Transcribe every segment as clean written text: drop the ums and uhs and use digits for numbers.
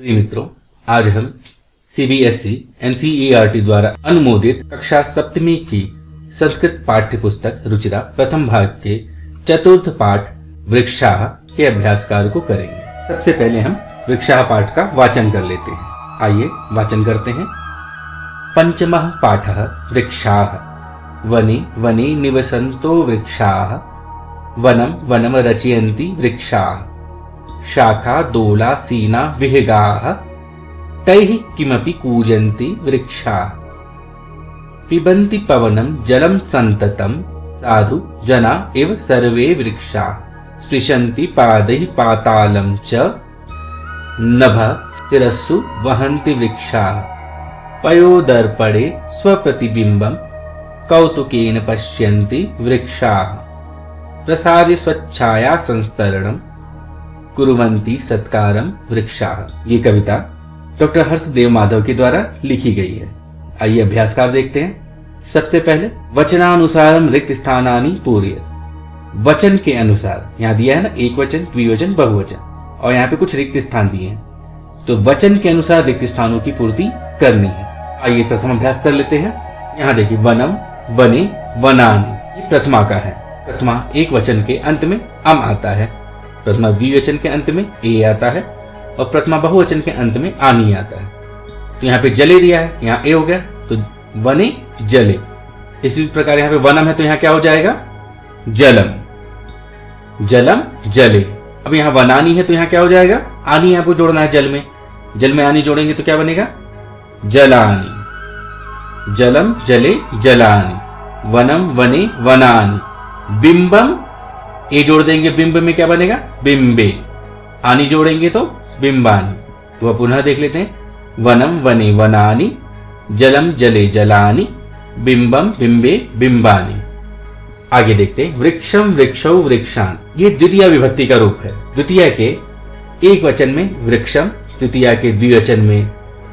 प्रिय मित्रों, आज हम सीबीएसई एनसीईआरटी द्वारा अनुमोदित कक्षा सप्तमी की संस्कृत पाठ्य पुस्तक रुचिरा प्रथम भाग के चतुर्थ पाठ वृक्षाः के अभ्यास कार्य को करेंगे। सबसे पहले हम वृक्षाः पाठ का वाचन कर लेते हैं। आइए वाचन करते हैं। पंचमः पाठः वृक्षाः। वने वने निवसन्तो वृक्षाः। वनं वनं रचयन्ति वृक्षाः। शाखा दोला सीना विहगाः। तैः किमपि कूजन्ति वृक्षाः। पिबन्ति पवनं जलं सन्ततं। साधु जना इव सर्वे वृक्षाः। स्पृशन्ति पादैः पातालं च। नभः शिरस्सु वहन्ति वृक्षाः। पयोदर्पणे स्वप्रतिबिम्बं कौतुकेन पश्यन्ति वृक्षाः। प्रसार्य स्वच्छाया संस्तरणं कुर्वन्ति सत्कारं वृक्षाः। ये कविता डॉक्टर हर्षदेव माधव के द्वारा लिखी गई है। आइए अभ्यास कार्य देखते हैं। सबसे पहले वचनानुसारम रिक्त स्थानानि पूरयेत्। वचन के अनुसार यहाँ दिया है ना, एक वचन, द्विवचन, बहुवचन, और यहाँ पे कुछ रिक्त स्थान दिए हैं, तो वचन के अनुसार रिक्त स्थानों की पूर्ति करनी है। आइए प्रथम अभ्यास कर लेते हैं। यहाँ देखिए, वनम वने वनानि, ये प्रथमा का है। प्रथमा एक वचन के अंत में अम आता है, प्रथमा द्विवचन के अंत में ए आता है, और प्रथमा बहुवचन के अंत में आनी आता है। तो यहाँ पे जले दिया है, यहाँ ए हो गया, तो वने जले। इसी प्रकार यहाँ पे वनम है, तो यहाँ क्या हो जाएगा, जलम। जलम जले। अब यहाँ वनानी है, तो यहाँ क्या हो जाएगा, आनी यहाँ को जोड़ना है जल में। जल में आनी जोड़ेंगे तो क्या बनेगा, जलानी। जलम जले जलानी। वनम वने वनानी। बिंबम ए जोड़ देंगे, बिंब में क्या बनेगा, बिंबे। आनी जोड़ेंगे तो बिंबानी। तो वह पुनः देख लेते हैं। वनम वने वनानि। जलम जले जलानि। बिंबम बिंबे बिंबानी। आगे देखते हैं। वृक्षम वृक्षौ वृक्षान, ये द्वितीय विभक्ति का रूप है। द्वितीय के एक वचन में वृक्षम, द्वितीय के द्विवचन में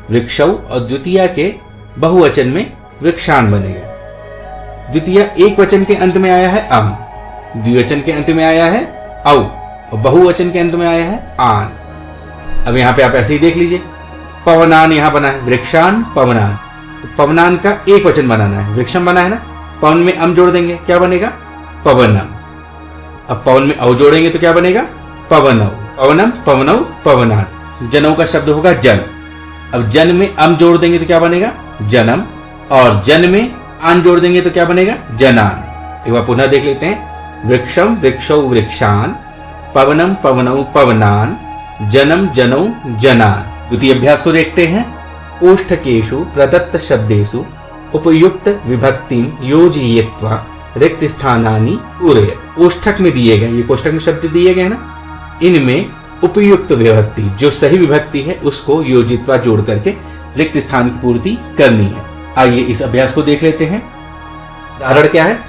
वृक्षौ, और द्वितीय के बहुवचन में वृक्षान बनेगा। द्वितीय एक वचन के अंत में आया है अम, द्विवचन के अंत में आया है औ, और बहुवचन के अंत में आया है आन। अब यहाँ पे आप ऐसे ही देख लीजिए। पवनान यहाँ बना है, वृक्षान पवनान, तो पवनान का एक वचन बनाना है। वृक्षम बना है ना, पवन में अम जोड़ देंगे, क्या बनेगा, पवनम। अब पवन में औ जोड़ेंगे तो क्या बनेगा, पवनौ। पवनम पवनौ पवनान। जनौ का शब्द होगा जन। अब जन में अम जोड़ देंगे तो क्या बनेगा, जनम, और जन में आन जोड़ देंगे तो क्या बनेगा, जनान। एक बार पुनः देख लेते हैं। वृक्षम वृक्षौ वृक्षान। पवनम पवनौ पवनान। जनम जनौ जनान। द्वितीय अभ्यास को देखते हैं। कोष्ठकेषु प्रदत्त शब्देषु उपयुक्त विभक्तिं योजयित्वा रिक्त स्थानानि पूरयेत्। कोष्ठक में दिए गए, ये कोष्ठक में शब्द दिए गए ना, इनमें उपयुक्त विभक्ति, जो सही विभक्ति है, उसको योजित्वा जोड़ करके रिक्त स्थान की पूर्ति करनी है। आइए इस अभ्यास को देख लेते हैं। उदाहरण क्या है,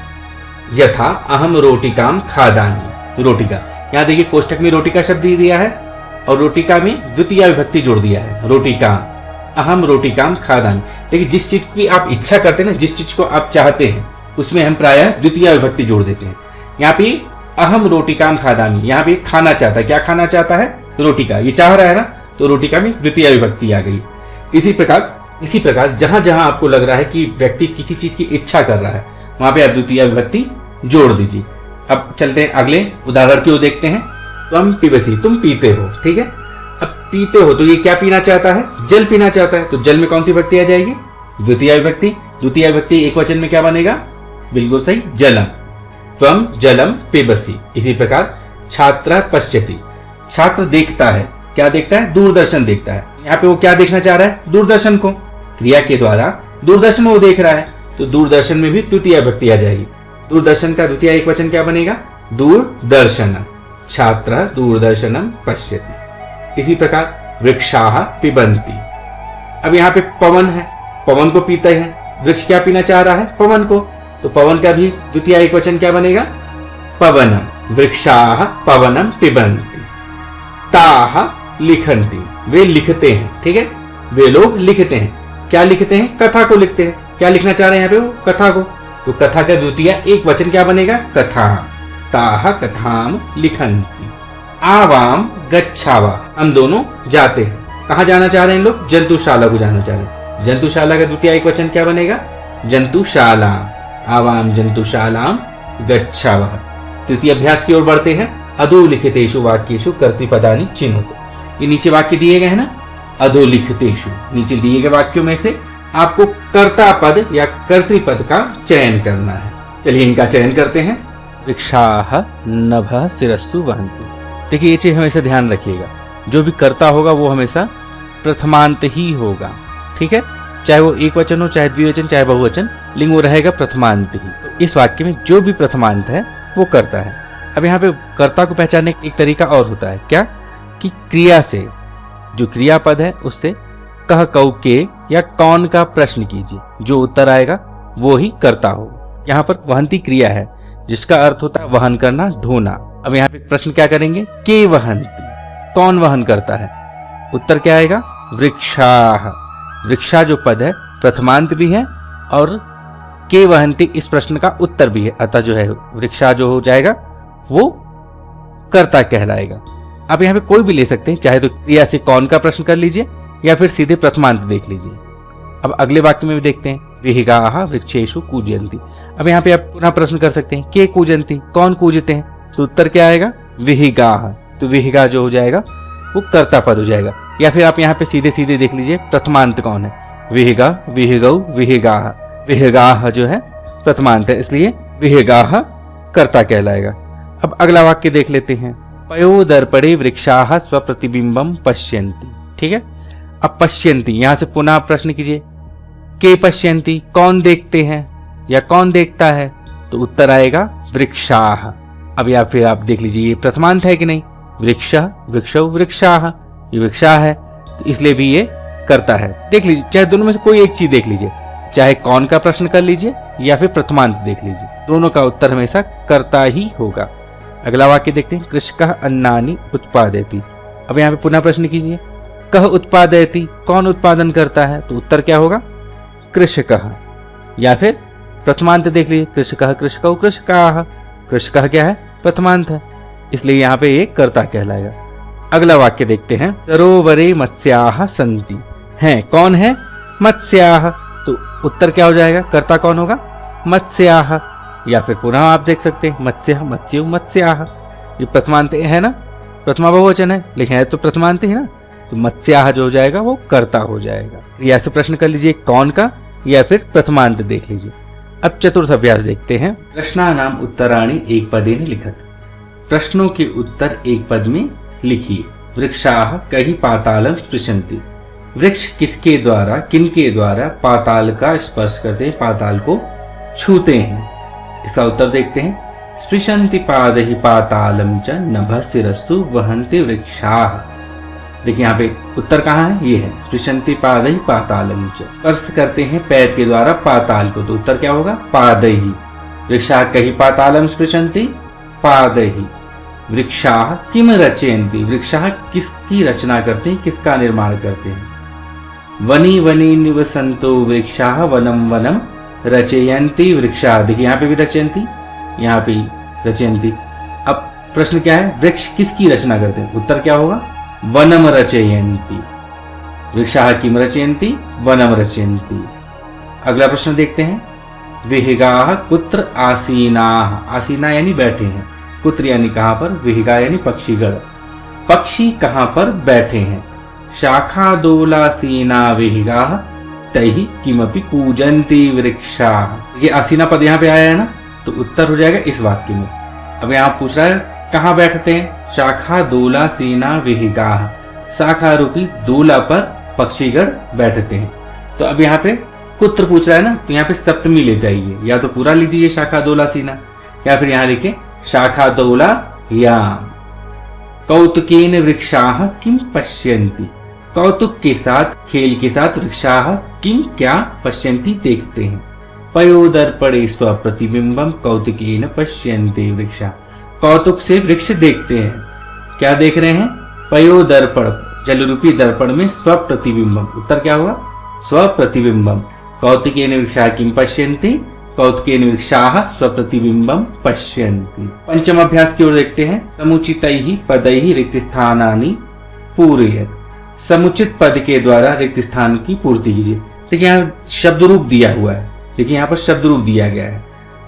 यथा अहम रोटिकाम खादामि। रोटिका, यहाँ देखिए कोष्ठक में रोटिका शब्द दिया है, और रोटिका में द्वितीय विभक्ति जोड़ दिया है, रोटिकाम। अहम रोटिकाम खादामि। देखिए जिस चीज की आप इच्छा करते हैं ना, जिस चीज को आप चाहते हैं, उसमें हम प्रायः द्वितीय विभक्ति जोड़ देते हैं। यहाँ पे अहम रोटिकाम खादामि, यहाँ पे खाना चाहता है, क्या खाना चाहता है, रोटिका, ये चाह रहा है ना, तो रोटिका में द्वितीय विभक्ति आ गई। इसी प्रकार जहां जहां आपको लग रहा है कि व्यक्ति किसी चीज की इच्छा कर रहा है, वहां पे आप द्वितीय विभक्ति जोड़ दीजिए। अब चलते हैं अगले उदाहरण की ओर देखते हैं। त्वम पिबसि, तुम पीते हो, ठीक है। अब पीते हो तो ये क्या पीना चाहता है, जल पीना चाहता है, तो जल में कौन सी विभक्ति आ जाएगी, द्वितीय विभक्ति। द्वितीय विभक्ति एक वचन में क्या बनेगा, बिल्कुल सही, जलम। त्वम जलम पिबसि। इसी प्रकार छात्र पश्यति, छात्र देखता है, क्या देखता है, दूरदर्शन देखता है। यहाँ पे वो क्या देखना चाह रहा है, दूरदर्शन को। क्रिया के द्वारा दूरदर्शन वो देख रहा है, तो दूरदर्शन में भी द्वितीय विभक्ति आ जाएगी। दूरदर्शन का द्वितीय एक वचन क्या बनेगा, दूरदर्शनम। छात्र दूरदर्शनम पश्यति। इसी प्रकार वृक्षाः पिबन्ति। अब यहाँ पे पवन है, पवन को पीते हैं। वृक्ष क्या पीना चाह रहा है, पवन को, तो पवन का भी द्वितीय एक वचन क्या बनेगा, पवनम। वृक्षाः पवनम पिबन्ति। ताः लिखन्ति, वे लिखते हैं, ठीक है, वे लोग लिखते हैं। क्या लिखते हैं, कथा को लिखते हैं। क्या लिखना चाह रहे हैं यहाँ पे वो, कथा को, तो कथा का द्वितीय एक वचन क्या बनेगा, कथा। ताः कथाम लिखन्ति। आवाम गच्छावा, हम दोनों जाते हैं। कहाँ जाना चाह रहे हैं लोग? जंतुशाला को जाना चाह रहे हैं। जंतुशाला का द्वितीय एक वचन क्या बनेगा? जंतुशाला। आवाम जंतुशालाम गच्छावः। तृतीय अभ्यास की ओर बढ़ते हैं। अधोलिखितेषु वाक्येषु कर्तृपदानि चिन्हतु। ये नीचे वाक्य दिए गए हैं ना, अधोलिखितेषु, नीचे दिए गए वाक्यों में से आपको कर्ता पद या कर्तृपद का चयन करना है। चलिए इनका चयन करते हैं। वृक्षाः नभः शिरस्तु वहन्ति। देखिए ये चीज हमेशा ध्यान रखिएगा, जो भी कर्ता होगा वो हमेशा प्रथमांत ही होगा, ठीक है, चाहे वो एक वचन हो, चाहे द्विवचन, चाहे बहुवचन, लेकिन वो रहेगा प्रथमांत ही। तो इस वाक्य में जो भी प्रथमांत है वो कर्ता है। अब यहाँ पे कर्ता को पहचानने का एक तरीका और होता है, क्या कि क्रिया से, जो क्रियापद है उससे कह कौ के या कौन का प्रश्न कीजिए, जो उत्तर आएगा वो ही कर्ता होगा। यहाँ पर वहंती क्रिया है जिसका अर्थ होता है वहन करना, ढोना। अब यहाँ पे प्रश्न क्या करेंगे? के वहंती, कौन वहन करता है? उत्तर क्या आएगा? वृक्षाः। वृक्षा जो पद है प्रथमांत भी है और के वहंती इस प्रश्न का उत्तर भी है, अतः जो है वृक्षा जो हो जाएगा वो कर्ता कहलाएगा। अब यहाँ पे कोई भी ले सकते हैं, चाहे तो क्रिया से कौन का प्रश्न कर लीजिए या फिर सीधे प्रथमांत देख लीजिए। अब अगले वाक्य में भी देखते हैं, विहिगाः वृक्षेषु कूजयन्ति। अब यहाँ पे आप पुनः प्रश्न कर सकते हैं, के कूजयन्ति, कौन कूजते हैं? तो उत्तर क्या आएगा? विहिगाः। तो विहिगा जो हो जाएगा वो कर्ता पद हो जाएगा। या फिर आप यहाँ पे सीधे सीधे देख लीजिए प्रथमांत कौन है? विहिगा, विहिगौ, विहिगाः। विहिगाः जो है प्रथमांत है, इसलिए विहिगाः कर्ता कहलाएगा। अब अगला वाक्य देख लेते हैं, पयोदर्पणे वृक्षाः स्वप्रतिबिंबम पश्यन्ति। ठीक है, अब पश्यन्ति यहां से पुनः प्रश्न कीजिए, के पश्यन्ति, कौन देखते हैं या कौन देखता है? तो उत्तर आएगा वृक्षाः। अब या फिर आप देख लीजिए ये प्रथमांत है कि नहीं? वृक्ष, वृक्षौ, वृक्षाः, ये वृक्षा है तो इसलिए भी ये करता है। देख लीजिए, चाहे दोनों में से कोई एक चीज देख लीजिए, चाहे कौन का प्रश्न कर लीजिए या फिर प्रथमांत देख लीजिए, दोनों का उत्तर हमेशा कर्ता ही होगा। अगला वाक्य देखते हैं, कृषकः अन्नानि उत्पादयति। अब यहाँ पे पुनः प्रश्न कीजिए, कः उत्पादयति, कौन उत्पादन करता है? तो उत्तर क्या होगा? कृषकः। या फिर प्रथमांत देख लीजिए, कृषकः, कृषकौ, कृषकाः। कृषकः क्या है? प्रथमांत है, इसलिए यहाँ पे ये कर्ता कहलाएगा। अगला वाक्य देखते हैं, सरोवरे मत्स्याः सन्ति। हैं, कौन है? मत्स्याः। तो उत्तर क्या हो जाएगा? कर्ता कौन होगा? मत्स्याः। या फिर पुनः आप देख सकते हैं, मत्स्य, मत्स्यौ, मत्स्याः। ये प्रथमांत है ना, प्रथमा बहुवचन है लेकिन है तो प्रथमांत ही ना, तो मत्स्याः जो हो जाएगा वो कर्ता हो जाएगा। या से प्रश्न कर लीजिए कौन का या फिर प्रथमांत देख लीजिए। अब चतुर्थ अभ्यास देखते हैं, प्रश्नानाम उत्तराणि एक पदेन लिखत। प्रश्नों के उत्तर एक पद में लिखिए। वृक्षाः कहि पातालं स्पृशन्ति। वृक्ष किसके द्वारा, किनके द्वारा पाताल का स्पर्श करते हैं, पाताल को छूते हैं? इसका उत्तर देखते हैं, स्पृशन्ति पादैहि पातालं च नभः शिरस्तु वहन्ति वृक्षाः। देखिए यहाँ पे उत्तर कहाँ है? ये है, स्पृशन्ति पादैहि पातालं च, स्पर्श करते हैं पैर के द्वारा पाताल को, तो उत्तर क्या होगा? पादैहि। वृक्षाः कहि पातालं स्पृशन्ति पादैहि। वृक्षाः किम रचयन्ति। वृक्षाः किसकी रचना करते हैं, किसका निर्माण करते हैं? वनी वनी निवसन्तो वृक्षाः वनम वनम रचयन्ति वृक्षाः। देखिए यहाँ पे भी रचयन्ति, यहाँ पे रचयन्ति। अब प्रश्न क्या है? वृक्ष किसकी रचना करते हैं? उत्तर क्या होगा? वनम रचयन्ति। वृक्षाः किम रचयन्ति? वनम रचयन्ति। अगला प्रश्न देखते हैं, विहिगाः कुत्र आसीनाः। आसीना यानी बैठे हैं, कुत्र यानी कहां पर, विहिगा यानी पक्षीगण। पक्षी कहां पर बैठे हैं? शाखा दोलासीना विहिगाः तैहि किमपि कूजन्ति वृक्षाः। ये आसीना पद यहाँ पे आया है ना, तो उत्तर हो जाएगा इस वाक्य में। अब यहाँ पूछ रहा है कहाँ बैठते हैं? शाखा दोलासीना विहिगाः। शाखा रूपी दोला पर पक्षीगण बैठते हैं। तो अब यहाँ पे कुत्र पूछ रहा है ना, तो यहाँ पे सप्तमी लेते आइए, या तो पूरा लिख दीजिए शाखा दोलासीना, या फिर यहाँ लिखे शाखा दोला याम। कौतुकेन वृक्षाः किम पश्यन्ति। कौतुक के साथ, खेल के साथ वृक्षाः किम क्या पश्यन्ति देखते हैं। पयोदर्पणे स्वप्रतिबिंबम कौतुकेन पश्यन्ति वृक्षाः। कौतुक से वृक्ष देखते हैं, क्या देख रहे हैं? पयोदर्पण, जल रूपी दर्पण में स्वप्रतिबिंबम। उत्तर क्या होगा? स्वप्रतिबिंबम। कौतुकेन वृक्षाः किम पश्यन्ति, कौतुकेन वृक्षाः स्वप्रतिबिंबम पश्यन्ति। पंचम अभ्यास की ओर देखते हैं, समुचितैः पदैः रिक्तस्थानानि पूरयेत्। समुचित पद के द्वारा रिक्त स्थान की पूर्ति कीजिए। देखिए यहाँ शब्द रूप दिया हुआ है, देखिए यहाँ पर शब्द रूप दिया गया है,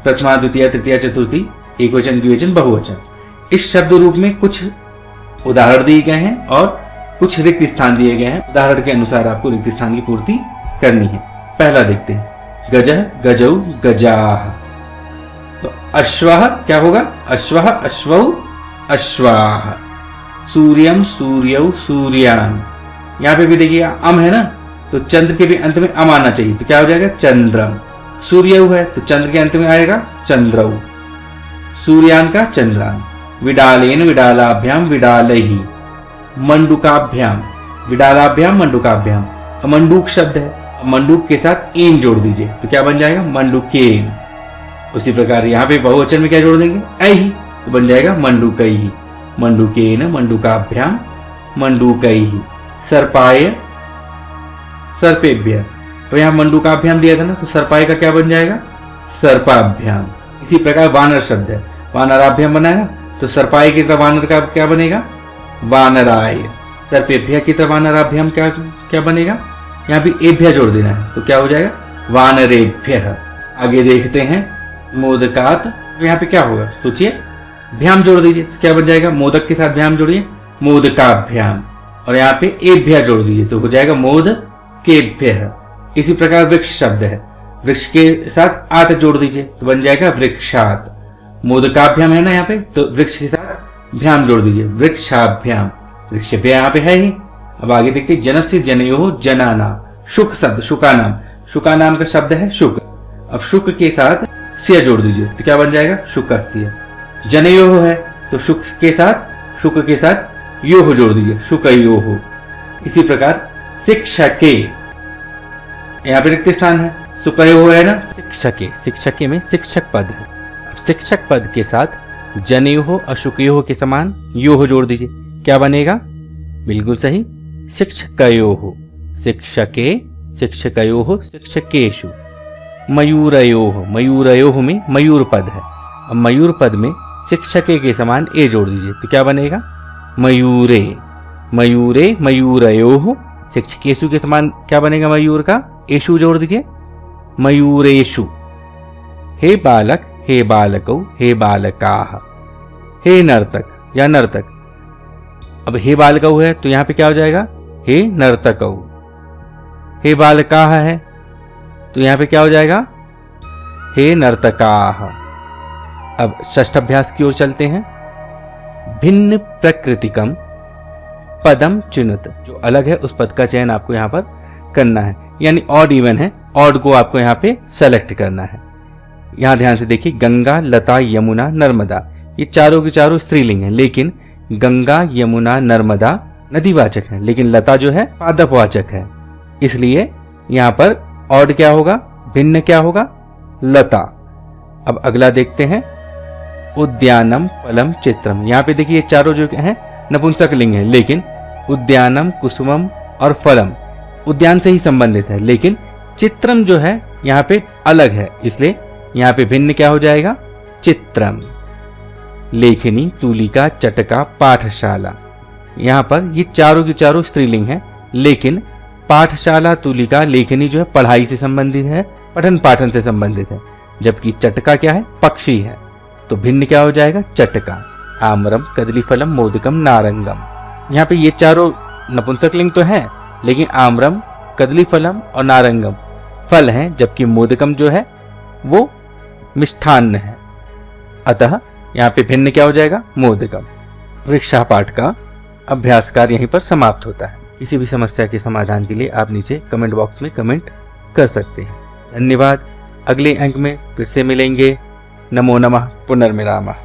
प्रथमा द्वितीय तृतीय चतुर्थी, एक वचन द्विवचन बहुवचन। इस शब्द रूप में कुछ उदाहरण दिए गए हैं और कुछ रिक्त स्थान दिए गए हैं। उदाहरण के अनुसार आपको रिक्त स्थान की पूर्ति करनी है। पहला देखते हैं, गजः गजौ गजाः। तो अश्वः क्या होगा, अश्वः अश्वौ अश्वाः। सूर्यम सूर्यौ सूर्यान्। यहाँ पे भी देखिए अम है ना, तो चंद्र के भी अंत में अम आना चाहिए, तो क्या हो जाएगा चंद्रम। सूर्यौ है तो चंद्र के अंत में आएगा चंद्रौ। सूर्यान का चंद्रान। विडालेन विडालाभ्याम विडालैहि। मंडूकाभ्याम, विडालाभ्याम मंडूकाभ्याम। मंडूक शब्द है, मंडूक के साथ एन जोड़ दीजिए तो क्या बन जाएगा मंडूकेन। उसी प्रकार यहाँ पे बहुवचन में क्या जोड़ देंगे ऐहि, तो बन जाएगा मंडूकैहि। मंडूकेन मंडूकाभ्याम मंडूकैहि। सर्पाय सर्पेभ्य। तो यहाँ मंडूकाभ्याम दिया था ना, तो सर्पाय का क्या बन जाएगा सर्पाभ्याम। इसी प्रकार वानर शब्द है, वानराभ्याम बनाया ना, तो सर्पाय की तरह वानर का क्या बनेगा वानराय। सर्पेभ्य की तरह वानराभ्याम क्या बनेगा, यहाँ भी एभ्य जोड़ देना है तो क्या हो जाएगा वानरेभ्य। आगे देखते हैं मोदकात। तो यहाँ पे क्या होगा सोचिए, भ्याम जोड़ दीजिए तो क्या बन जाएगा, मोदक के साथ भ्याम जोड़िए मोदकाभ्याम, और यहाँ पे एभ्य जोड़ दीजिए तो हो जाएगा मोदकेभ्य। इसी प्रकार वृक्ष शब्द है, वृक्ष के साथ आत जोड़ दीजिए तो बन जाएगा वृक्षात। मोदकाभ्याम है ना यहाँ पे, तो वृक्ष के साथ भ्याम जोड़ दीजिए वृक्षाभ्याम। वृक्ष पे यहाँ पे है ही। अब आगे देखते जनस्य जनयो जनाना। शुक शब्द, शुका नाम, शुका नाम का शब्द है शुक। अब शुक के साथ स्य जोड़ दीजिए तो क्या बन जाएगा शुकस्य। जनयो है तो शुक के साथ योह जोड़ दीजिए शुकयोह। इसी प्रकार शिक्षके, यहाँ पे रिक्त स्थान है, सुकयो है ना, शिक्षके, शिक्षके में शिक्षक पद है। शिक्षक पद के साथ जनयोह अशुकयोह के समान योह जोड़ दीजिए, क्या बनेगा बिल्कुल सही शिक्षकयोह। शिक्षके शिक्षकयोह शिक्षकेषु। मयूरयोह, मयूरयोह में मयूर पद है। अब मयूर पद में शिक्षके के समान ए जोड़ दीजिए तो क्या बनेगा मयूरे। मयूरे मयूरयोह। शिक्षकेषु के समान क्या बनेगा मयूर का, एषु जोड़ दीजिए मयूरेषु। हे बालक हे बालकौ हे बालकाः। हे नर्तक या नर्तक। अब हे बालकौ है तो यहां पे क्या हो जाएगा हे नर्तकौ। हे बालकाः है तो यहां पे क्या हो जाएगा हे नर्तकाः। अब षष्ठ अभ्यास की ओर चलते हैं। भिन्न प्रकृतिकम पदम चुनुत। जो अलग है उस पद का चयन आपको यहाँ पर करना है, यानी ऑड इवन है, ऑड को आपको यहाँ पे सेलेक्ट करना है। यहाँ ध्यान से देखिए, गंगा लता यमुना नर्मदा, ये चारों के चारों स्त्रीलिंग है, लेकिन गंगा यमुना नर्मदा नदीवाचक है, लेकिन लता जो है पादपवाचक है। इसलिए यहाँ पर ऑड क्या होगा, भिन्न क्या होगा लता। अब अगला देखते हैं उद्यानम फलम चित्रम। यहाँ पे देखिए ये चारों जो हैं नपुंसक लिंग है, लेकिन उद्यानम कुसुमम और फलम उद्यान से ही संबंधित है, लेकिन चित्रम जो है यहाँ पे अलग है, इसलिए यहाँ पे भिन्न क्या हो जाएगा चित्रम। लेखनी तूलिका चटका पाठशाला, यहाँ पर ये चारों की चारों स्त्रीलिंग है, लेकिन पाठशाला तूलिका लेखनी जो है पढ़ाई से संबंधित है, पठन पाठन से संबंधित है, जबकि चटका क्या है पक्षी है, तो भिन्न क्या हो जाएगा चटका। आम्रम कदलीफलम मोदकम नारंगम। यहाँ पे ये चारों नपुंसक लिंग तो है, लेकिन आम्रम कदलीफलम और नारंगम फल हैं, जबकि मोदकम जो है वो मिष्ठान्न है, अतः यहाँ पे भिन्न क्या हो जाएगा मोदकम। वृक्षा पाठ का अभ्यास कार्य यहीं पर समाप्त होता है। किसी भी समस्या के समाधान के लिए आप नीचे कमेंट बॉक्स में कमेंट कर सकते हैं। धन्यवाद। अगले अंक में फिर से मिलेंगे। नमो नमः पुनर्मिलामः।